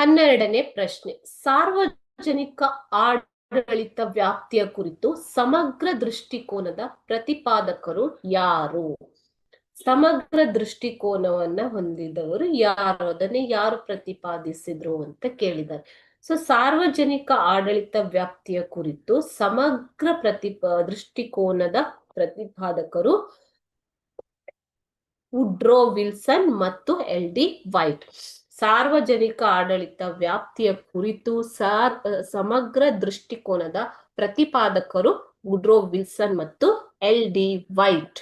12ನೇ ಪ್ರಶ್ನೆ. ಸಾರ್ವಜನಿಕ ಆಡಳಿತ ವ್ಯಾಪ್ತಿಯ ಕುರಿತು ಸಮಗ್ರ ದೃಷ್ಟಿಕೋನದ ಪ್ರತಿಪಾದಕರು ಯಾರು? ಸಮಗ್ರ ದೃಷ್ಟಿಕೋನವನ್ನ ಹೊಂದಿದವರು ಯಾರು? ಅದನ್ನೇ ಯಾರು ಪ್ರತಿಪಾದಿಸಿದ್ರು ಅಂತ ಕೇಳಿದ್ದಾರೆ. ಸೊ ಸಾರ್ವಜನಿಕ ಆಡಳಿತ ವ್ಯಾಪ್ತಿಯ ಕುರಿತು ಸಮಗ್ರ ದೃಷ್ಟಿಕೋನದ ಪ್ರತಿಪಾದಕರು ವುಡ್ರೋ ವಿಲ್ಸನ್ ಮತ್ತು ಎಲ್.ಡಿ. ವೈಟ್. ಸಾರ್ವಜನಿಕ ಆಡಳಿತ ವ್ಯಾಪ್ತಿಯ ಕುರಿತು ಸಮಗ್ರ ದೃಷ್ಟಿಕೋನದ ಪ್ರತಿಪಾದಕರು ವುಡ್ರೋ ವಿಲ್ಸನ್ ಮತ್ತು ಎಲ್.ಡಿ. ವೈಟ್.